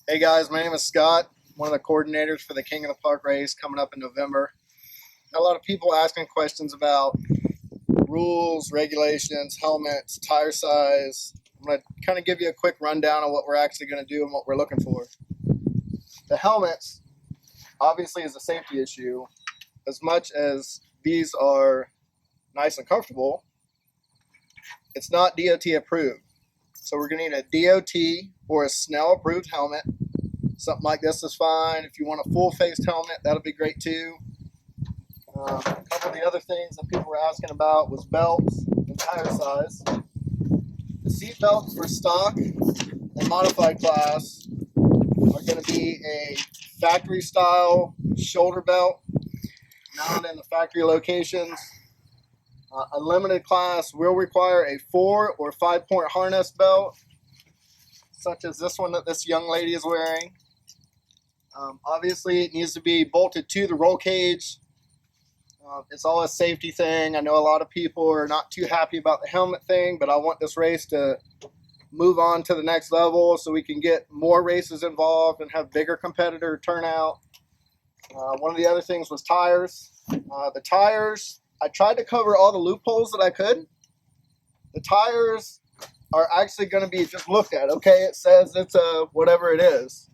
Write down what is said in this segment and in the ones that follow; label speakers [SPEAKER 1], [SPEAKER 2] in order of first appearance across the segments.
[SPEAKER 1] Hey guys, my name is Scott, one of the coordinators for the King of the Park race coming up in November. Got a lot of people asking questions about rules, regulations, helmets, tire size. I'm going to kind of give you a quick rundown of what we're actually going to do and what we're looking for. The helmets, obviously, is a safety issue. As much as these are nice and comfortable, it's not DOT approved. So we're going to need a DOT or a Snell approved helmet. Something like this is fine. If you want a full-faced helmet, that'll be great too. A couple of the other things that people were asking about was belts and tire size. The seat belts for stock and modified class are going to be a factory style shoulder belt mounted in the factory locations. Unlimited class will require a 4 or 5 point harness belt, such as this one that this young lady is wearing. Obviously, it needs to be bolted to the roll cage. It's all a safety thing. I know a lot of people are not too happy about the helmet thing, but I want this race to move on to the next level so we can get more races involved and have bigger competitor turnout. One of the other things was tires. The tires, I tried to cover all the loopholes that I could. The tires are actually going to be just looked at. Okay, it says it's a whatever it is.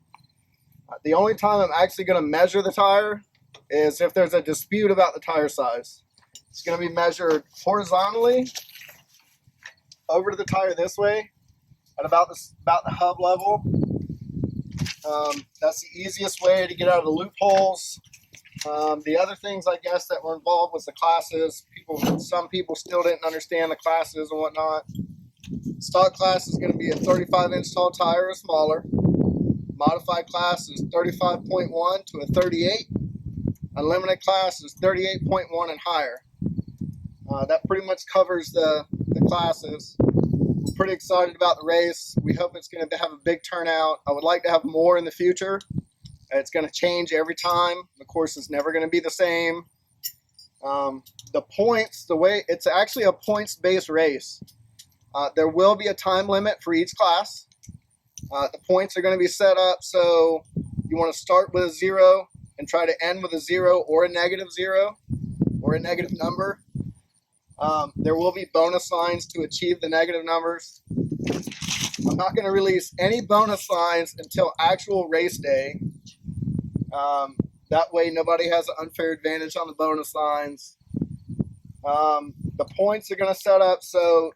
[SPEAKER 1] The only time I'm actually going to measure the tire is if there's a dispute about the tire size. It's going to be measured horizontally over to the tire this way at about the hub level. That's the easiest way to get out of the loopholes. The other things, I guess, that were involved was the classes. Some people still didn't understand the classes and whatnot. Stock class is going to be a 35-inch tall tire or smaller. Modified class is 35.1 to a 38. Unlimited class is 38.1 and higher. That pretty much covers the classes. We're pretty excited about the race. We hope it's going to have a big turnout. I would like to have more in the future. It's going to change every time. The course is never going to be the same. The points, it's actually a points-based race. There will be a time limit for each class. The points are going to be set up so you want to start with a 0 and try to end with a 0 or a -0 or a negative number. There will be bonus lines to achieve the negative numbers. I'm not going to release any bonus lines until actual race day. That way nobody has an unfair advantage on the bonus lines. The points are going to set up so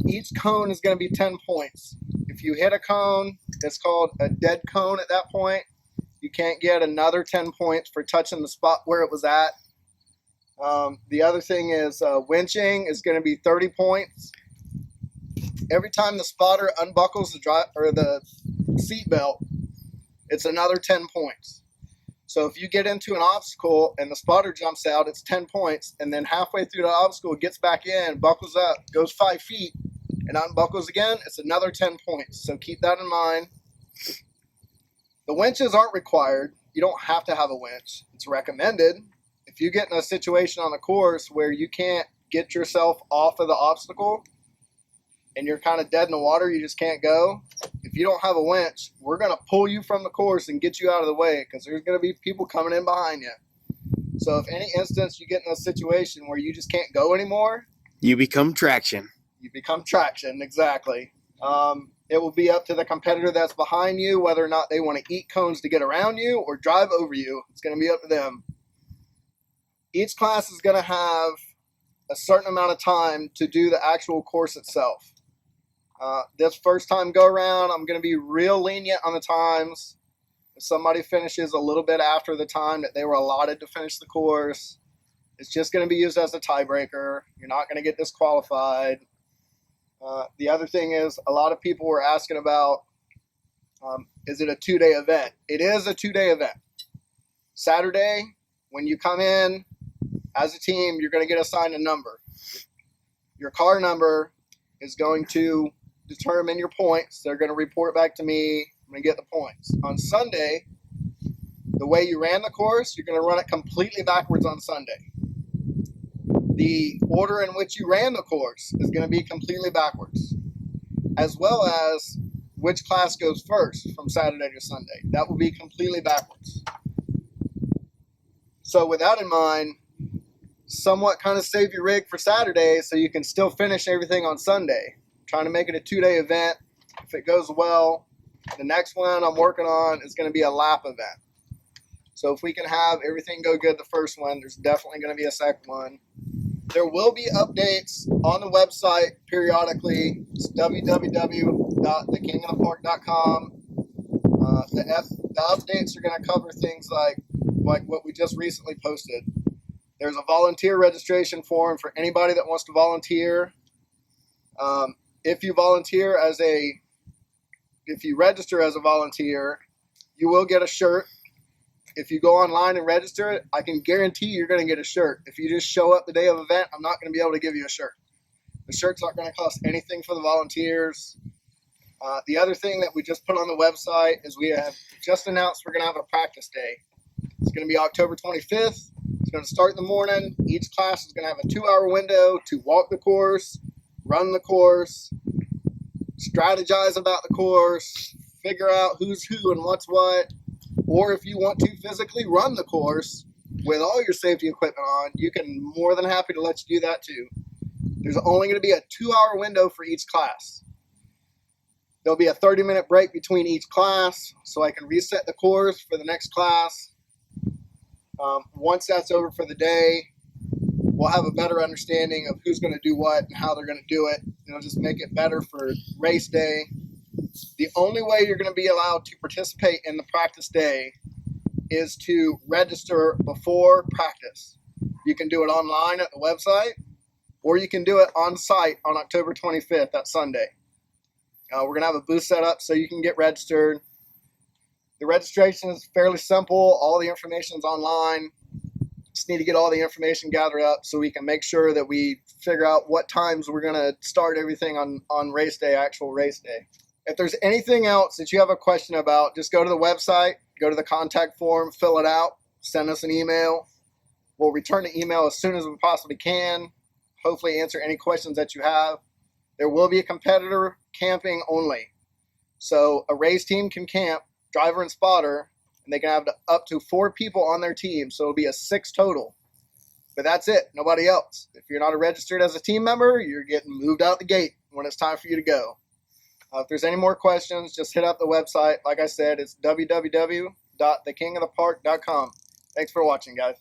[SPEAKER 1] each cone is going to be 10 points. If you hit a cone, it's called a dead cone at that point. You can't get another 10 points for touching the spot where it was at. The other thing is winching is going to be 30 points. Every time the spotter unbuckles the seat belt, it's another 10 points. So if you get into an obstacle and the spotter jumps out, it's 10 points. And then halfway through the obstacle, gets back in, buckles up, goes 5 feet, and unbuckles again, it's another 10 points. So keep that in mind. The winches aren't required. You don't have to have a winch. It's recommended. If you get in a situation on the course where you can't get yourself off of the obstacle and you're kind of dead in the water, you just can't go. If you don't have a winch, we're going to pull you from the course and get you out of the way because there's going to be people coming in behind you. So if any instance you get in a situation where you just can't go anymore,
[SPEAKER 2] you become traction.
[SPEAKER 1] You become traction, exactly. It will be up to the competitor that's behind you whether or not they want to eat cones to get around you or drive over you. It's going to be up to them. Each class is going to have a certain amount of time to do the actual course itself. This first time go around, I'm going to be real lenient on the times. If somebody finishes a little bit after the time that they were allotted to finish the course, it's just going to be used as a tiebreaker. You're not going to get disqualified. The other thing is a lot of people were asking about, is it a 2-day event? It is a 2-day event. Saturday, when you come in as a team, you're going to get assigned a number. Your car number is going to determine your points. They're going to report back to me. I'm going to get the points. On Sunday, the way you ran the course, you're going to run it completely backwards on Sunday. The order in which you ran the course is going to be completely backwards, as well as which class goes first from Saturday to Sunday. That will be completely backwards. So with that in mind, somewhat kind of save your rig for Saturday so you can still finish everything on Sunday. I'm trying to make it a 2-day event. If it goes well, the next one I'm working on is going to be a lap event. So if we can have everything go good the first one, there's definitely going to be a second one. There will be updates on the website periodically. It's www.thekingofthepark.com. The updates are going to cover things like what we just recently posted. There's a volunteer registration form for anybody that wants to volunteer. If you register as a volunteer, you will get a shirt. If you go online and register it, I can guarantee you're going to get a shirt. If you just show up the day of the event, I'm not going to be able to give you a shirt. The shirts aren't going to cost anything for the volunteers. The other thing that we just put on the website is we have just announced we're going to have a practice day. It's going to be October 25th. It's going to start in the morning. Each class is going to have a 2-hour window to walk the course, run the course, strategize about the course, figure out who's who and what's what. Or if you want to physically run the course with all your safety equipment on, you can more than happy to let you do that too. There's only going to be a 2-hour window for each class. There'll be a 30-minute break between each class so I can reset the course for the next class. Once that's over for the day, we'll have a better understanding of who's going to do what and how they're going to do it. It'll just make it better for race day. The only way you're going to be allowed to participate in the practice day is to register before practice. You can do it online at the website, or you can do it on site on October 25th, that Sunday. We're going to have a booth set up so you can get registered. The registration is fairly simple. All the information is online. Just need to get all the information gathered up so we can make sure that we figure out what times we're going to start everything on race day, actual race day. If there's anything else that you have a question about, just go to the website, go to the contact form, fill it out, send us an email. We'll return the email as soon as we possibly can, hopefully answer any questions that you have. There will be a competitor camping only. So a race team can camp, driver and spotter, and they can have up to 4 people on their team. So it'll be a 6 total. But that's it, nobody else. If you're not registered as a team member, you're getting moved out the gate when it's time for you to go. If there's any more questions, just hit up the website. Like I said, it's www.thekingofthepark.com. Thanks for watching, guys.